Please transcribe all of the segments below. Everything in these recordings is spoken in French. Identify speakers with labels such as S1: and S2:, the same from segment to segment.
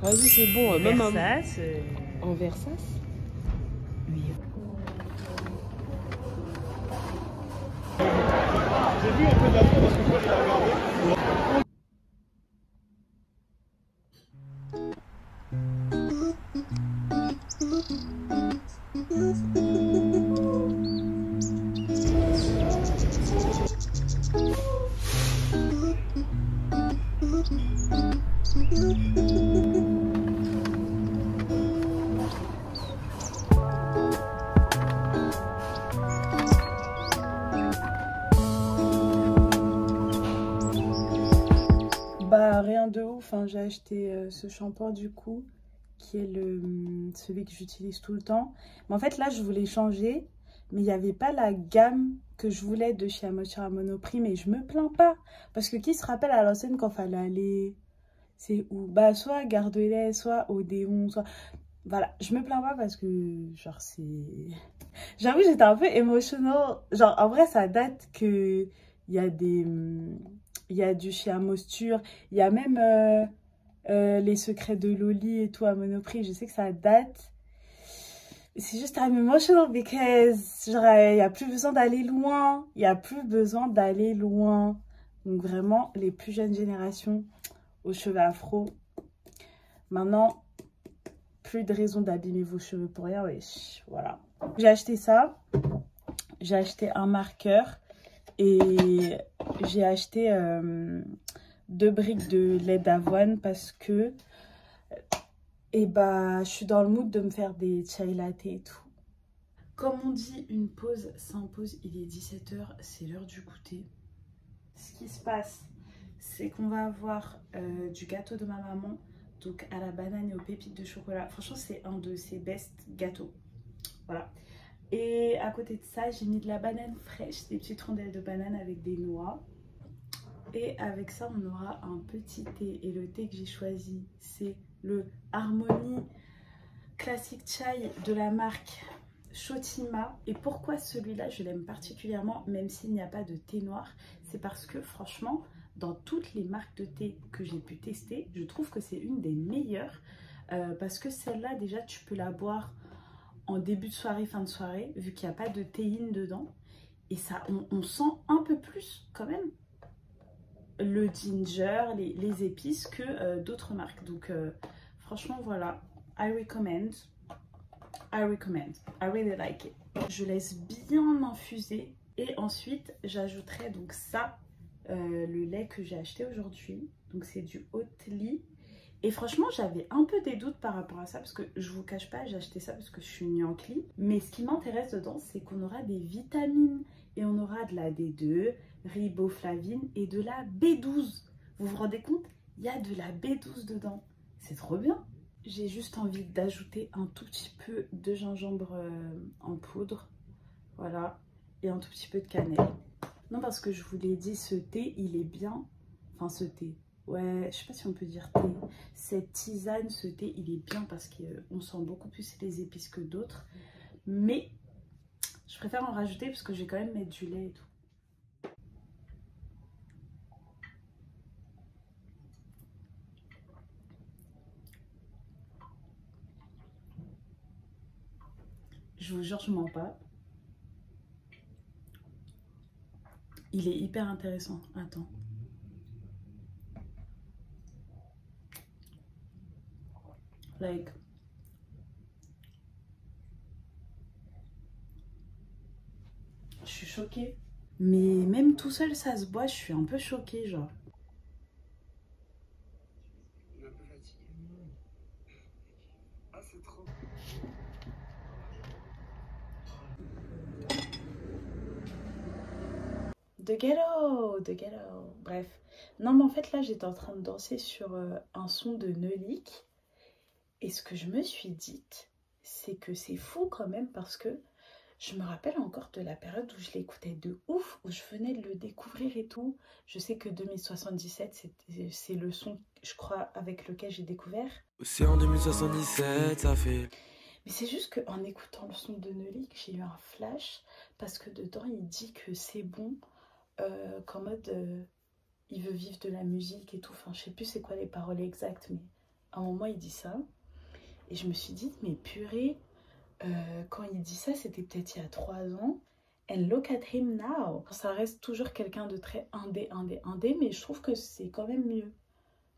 S1: Vas-y, c'est bon. Même
S2: Versace.
S1: en Versace.
S2: Oui.
S3: J'ai vu un peu de la peau parce que moi j'ai regardé.
S4: Bah rien de ouf, hein. J'ai acheté ce shampoing du coup, qui est celui que j'utilise tout le temps. Mais en fait là je voulais changer, mais il n'y avait pas la gamme que je voulais de chez Amour à Monoprix, mais je me plains pas. Parce que qui se rappelle à l'ancienne quand fallait aller, c'est où? Bah soit Gare de l'Est, soit Odéon, soit... Voilà, je me plains pas parce que genre c'est... J'avoue j'étais un peu émotionnelle. Genre en vrai ça date que il y a des... Il y a du chez Amosture, il y a même les secrets de Loli et tout à Monoprix. Je sais que ça date. C'est juste I'm emotional because genre il n'y a plus besoin d'aller loin. Il n'y a plus besoin d'aller loin. Donc vraiment, les plus jeunes générations aux cheveux afro. Maintenant, plus de raison d'abîmer vos cheveux pour rien. Wesh, voilà. J'ai acheté ça. J'ai acheté un marqueur. Et j'ai acheté 2 briques de lait d'avoine parce que je suis dans le mood de me faire des chai latte et tout. Comme on dit, une pause s'impose. Il est 17 h, c'est l'heure du goûter. Ce qui se passe, c'est qu'on va avoir du gâteau de ma maman, donc à la banane et aux pépites de chocolat. Franchement, c'est un de ses best gâteaux. Voilà. Et à côté de ça, j'ai mis de la banane fraîche, des petites rondelles de banane avec des noix. Et avec ça, on aura un petit thé. Et le thé que j'ai choisi, c'est le Harmony Classic Chai de la marque Shotima. Et pourquoi celui-là, je l'aime particulièrement, même s'il n'y a pas de thé noir, c'est parce que franchement, dans toutes les marques de thé que j'ai pu tester, je trouve que c'est une des meilleures. Parce que celle-là, déjà, tu peux la boire en début de soirée, fin de soirée, vu qu'il n'y a pas de théine dedans. Et ça, on sent un peu plus quand même le ginger, les épices que d'autres marques. Donc franchement voilà, I recommend, I really like it. Je laisse bien infuser et ensuite j'ajouterai donc ça, le lait que j'ai acheté aujourd'hui. Donc c'est du Oatly. Et franchement, j'avais un peu des doutes par rapport à ça parce que je vous cache pas, j'ai acheté ça parce que je suis Nuancli. Mais ce qui m'intéresse dedans, c'est qu'on aura des vitamines et on aura de la D2, riboflavine et de la B12. Vous vous rendez compte? Il y a de la B12 dedans. C'est trop bien. J'ai juste envie d'ajouter un tout petit peu de gingembre en poudre. Voilà. Et un tout petit peu de cannelle. Non, parce que je vous l'ai dit, ce thé, il est bien. Enfin, ce thé. Ouais, je sais pas si on peut dire thé. Cette tisane, ce thé, il est bien parce qu'on sent beaucoup plus les épices que d'autres. Mais je préfère en rajouter parce que je vais quand même mettre du lait et tout. Je vous jure, je mens pas. Il est hyper intéressant. Attends. Like... Je suis choquée. Mais même tout seul, ça se boit. Je suis un peu choquée, genre.
S3: Ah, c'est trop.
S4: De ghetto, de ghetto. Bref. Non, mais en fait, là, j'étais en train de danser sur un son de Neulick. Et ce que je me suis dite, c'est que c'est fou quand même parce que je me rappelle encore de la période où je l'écoutais de ouf, où je venais de le découvrir et tout. Je sais que 2077, c'est le son, je crois, avec lequel j'ai découvert.
S5: C'est en 2077, ça fait...
S4: Mais c'est juste qu'en écoutant le son de Neulick, j'ai eu un flash parce que dedans, il dit que c'est bon, qu'en mode, il veut vivre de la musique et tout. Enfin, je sais plus c'est quoi les paroles exactes, mais à un moment il dit ça. Et je me suis dit, mais purée, quand il dit ça, c'était peut-être il y a 3 ans. And look at him now. Ça reste toujours quelqu'un de très indé, mais je trouve que c'est quand même mieux.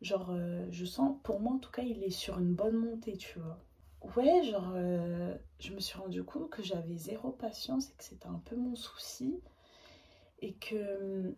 S4: Genre, je sens, pour moi en tout cas, il est sur une bonne montée, tu vois. Ouais, genre, je me suis rendu compte que j'avais zéro patience et que c'était un peu mon souci. Et que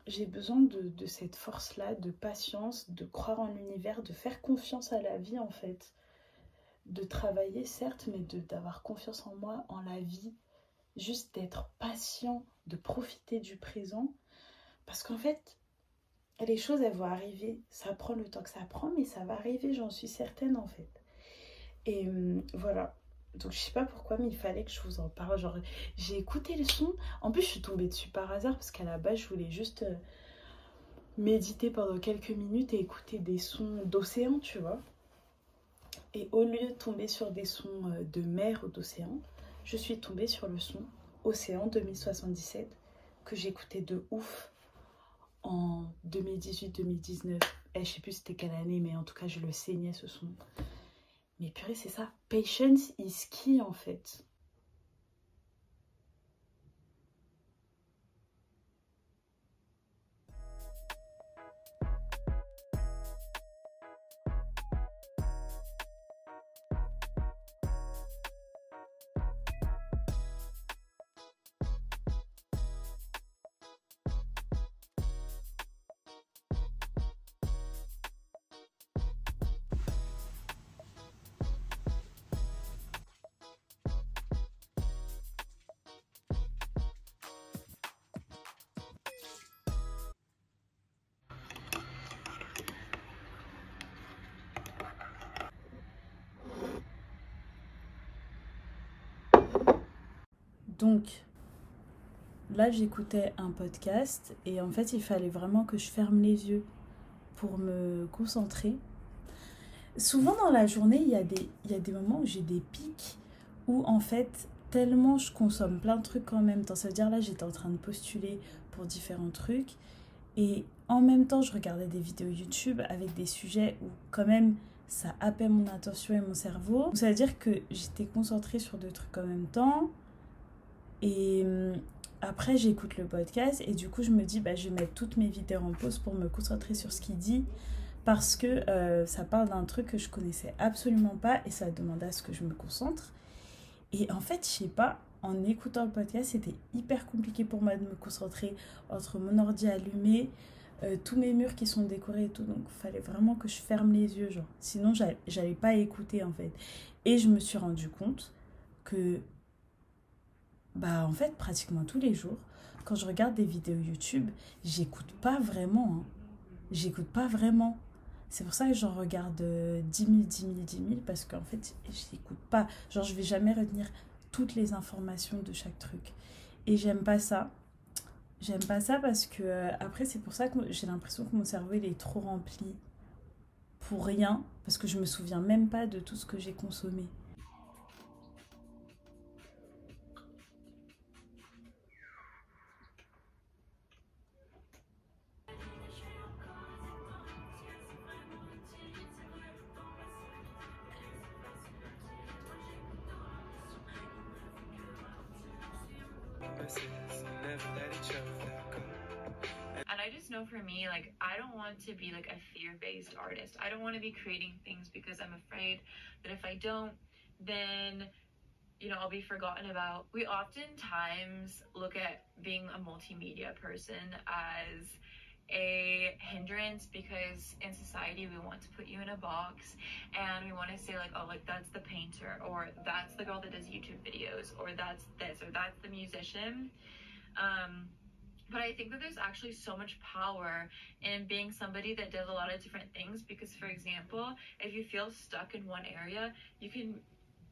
S4: j'ai besoin de cette force-là, de patience, de croire en l'univers, de faire confiance à la vie en fait. De travailler certes, mais d'avoir confiance en moi, en la vie. Juste d'être patient, de profiter du présent. Parce qu'en fait, les choses, elles vont arriver. Ça prend le temps que ça prend, mais ça va arriver, j'en suis certaine en fait. Et voilà. Donc je sais pas pourquoi, mais il fallait que je vous en parle. Genre, j'ai écouté le son. En plus, je suis tombée dessus par hasard parce qu'à la base, je voulais juste méditer pendant quelques minutes et écouter des sons d'océan, tu vois. Et au lieu de tomber sur des sons de mer ou d'océan, je suis tombée sur le son Océan 2077 que j'écoutais de ouf en 2018-2019. Je sais plus c'était quelle année, mais en tout cas, je le saignais ce son. Mais purée, c'est ça. Patience is key en fait. Donc, là, j'écoutais un podcast et en fait, il fallait vraiment que je ferme les yeux pour me concentrer. Souvent dans la journée, il y a des moments où j'ai des pics où en fait, tellement je consomme plein de trucs en même temps. Ça veut dire là, j'étais en train de postuler pour différents trucs et en même temps, je regardais des vidéos YouTube avec des sujets où quand même ça happait mon attention et mon cerveau. Donc, ça veut dire que j'étais concentrée sur deux trucs en même temps. Et après, j'écoute le podcast et du coup, je me dis, bah, je vais mettre toutes mes vidéos en pause pour me concentrer sur ce qu'il dit parce que ça parle d'un truc que je connaissais absolument pas et ça demande à ce que je me concentre. Et en fait, je sais pas, en écoutant le podcast, c'était hyper compliqué pour moi de me concentrer entre mon ordi allumé, tous mes murs qui sont décorés et tout. Donc, il fallait vraiment que je ferme les yeux, genre. Sinon, j'allais pas écouter en fait. Et je me suis rendu compte que bah en fait pratiquement tous les jours quand je regarde des vidéos YouTube j'écoute pas vraiment j'écoute pas vraiment, c'est pour ça que j'en regarde 10 000 parce qu'en fait j'écoute pas, genre je vais jamais retenir toutes les informations de chaque truc et j'aime pas ça parce que après c'est pour ça que j'ai l'impression que mon cerveau il est trop rempli pour rien parce que je me souviens même pas de tout ce que j'ai consommé.
S2: And I just know for me, like, I don't want to be like a fear-based artist. I don't want to be creating things because I'm afraid that if I don't, then, you know, I'll be forgotten about. We oftentimes look at being a multimedia person as a hindrance because in society we want to put you in a box and we want to say like, oh, like that's the painter or that's the girl that does YouTube videos or that's this or that's the musician. But I think that there's actually so much power in being somebody that does a lot of different things because, for example, if you feel stuck in one area, you can,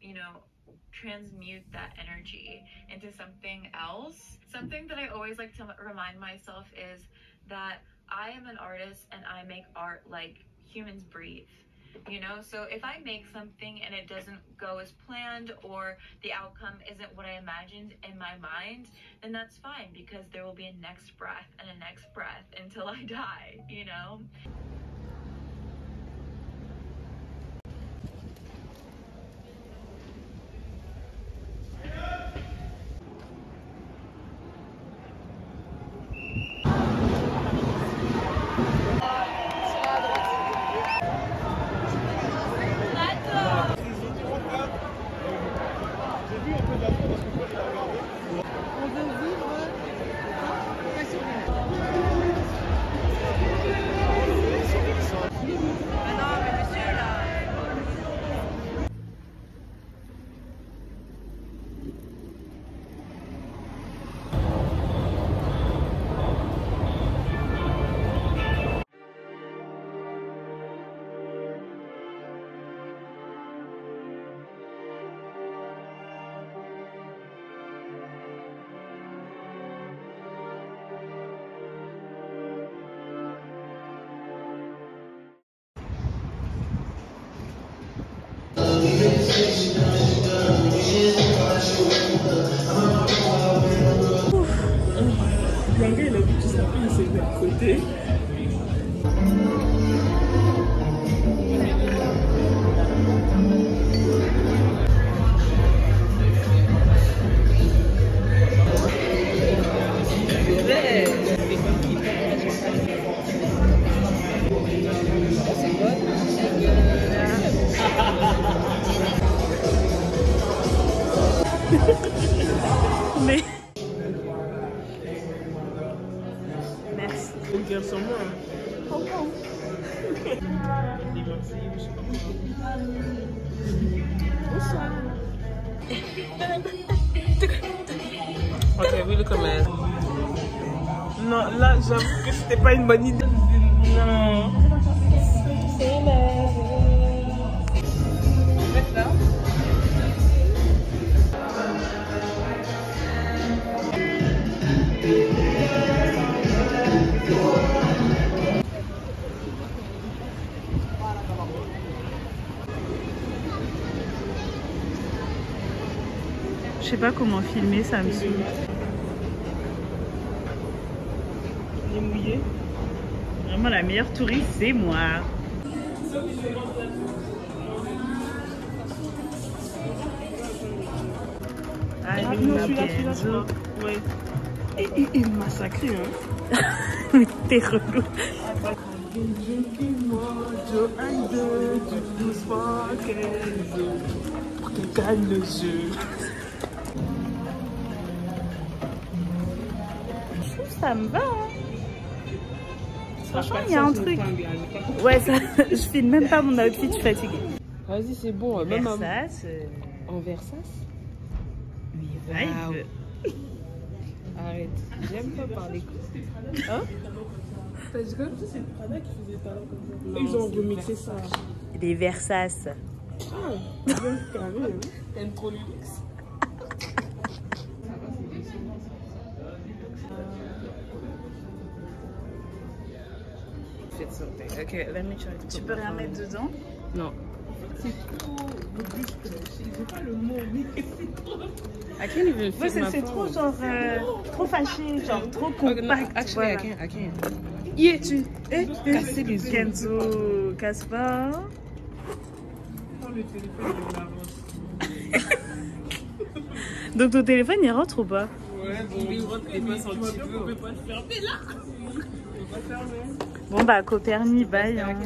S2: you know, transmute that energy into something else. Something that I always like to remind myself is that I am an artist and I make art like humans breathe, you know? So if I make something and it doesn't go as planned or the outcome isn't what I imagined in my mind, then that's fine because there will be a next breath and a next breath until I die, you know?
S1: Le gars, il a vu tout ça, il s'est mis à côté.
S4: Mais... Merci.
S1: Regarde sur moi. Ok, we look a mess. Non, là, j'avoue que c'était pas une bonne idée. Non.
S4: Je sais pas comment filmer, ça me saoule.
S1: Il est mouillé.
S4: Vraiment, la meilleure touriste, c'est moi. Allez,
S1: non,
S4: la
S1: celui-là,
S4: Kenzo.
S1: Ouais. Et il m'a massacré, hein.
S4: Mais t'es relou.
S1: Pour qu'il gagne le jeu.
S4: Je trouve que ça me va. Hein. Franchement, il y a un truc. Ouais, ça, je filme même pas mon outfit, je suis fatiguée.
S1: Vas-y, c'est bon. Même
S4: Versace.
S1: en Versace.
S4: Mais vibe.
S1: Arrête. J'aime pas parler comme ça. Hein? Parce que c'est Prada qui faisait parler comme ça. Ils ont remixé ça.
S4: Des Versace.
S1: Ah, bien quand même. T'aimes trop le luxe. Ok, let me try to.
S4: Tu peux rien mettre dedans?
S1: Non. C'est trop j'ai pas le mot, mais c'est trop. I can't even
S4: Ouais,
S1: fit my
S4: c'est trop
S1: phone.
S4: genre trop fâché, genre trop
S1: Okay, no,
S4: compact.
S1: actually,
S4: voilà.
S1: I can't. Yeah, tu. Casser les yeux.
S4: Kenzo, casse pas.
S1: Oh, le téléphone, il avance.
S4: Donc ton téléphone il rentre ou pas?
S1: Ouais, bon, il rentre, il passe un petit peu. On peut pas le fermer là. On peut pas le fermer.
S4: Bon bah Copernic, bye. Hein.